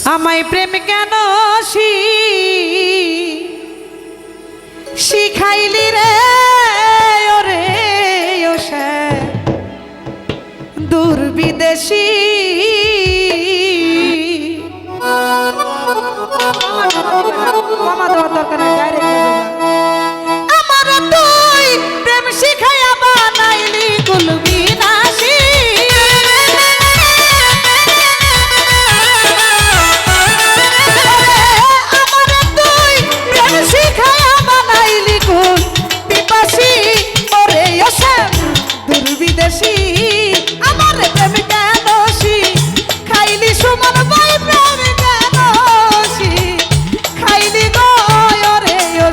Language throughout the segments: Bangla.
আমায় প্রেম কেন শিখাইলি রে ওরে ওসে দূর বিদেশি আমার তুই প্রেম শিখাইয়া বানাইলি কুলবিনাশী বিদেশি আমার প্রেম কেন খাইলি সুমন ভাই প্রেম কেন খাইলি গো রে ও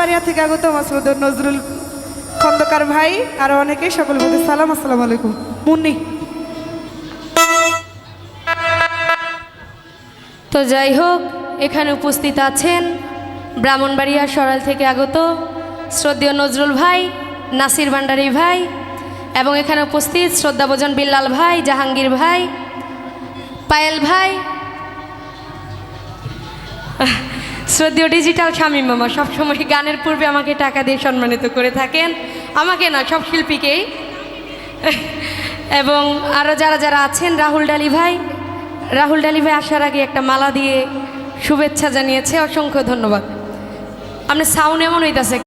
ব্রাহ্মণবাড়িয়া থেকে আগত মাসুদ নজরুল খন্দকার ভাই আরো অনেকে সকল বলতে সালাম, আসসালামু আলাইকুম। মুন্নি। তো যাই হোক, এখানে উপস্থিত আছেন ব্রাহ্মণবাড়িয়া সরাইল থেকে আগত শ্রদ্ধেয় নজরুল ভাই, নাসির ভান্ডারী ভাই, এবং এখানে উপস্থিত শ্রদ্ধাভোজন বিল্লাল ভাই, জাহাঙ্গীর ভাই, পায়েল ভাই, শ্রদ্ধেয় ডিজিটাল শামীম মামা সবসময় গানের পূর্বে আমাকে টাকা দিয়ে সম্মানিত করে থাকেন, আমাকে না সব শিল্পীকেই। এবং আরও যারা যারা আছেন, রাহুল ডালি ভাই আসার আগে একটা মালা দিয়ে শুভেচ্ছা জানিয়েছে, অসংখ্য ধন্যবাদ। আপনার সাউন্ড এমন হইতাছে।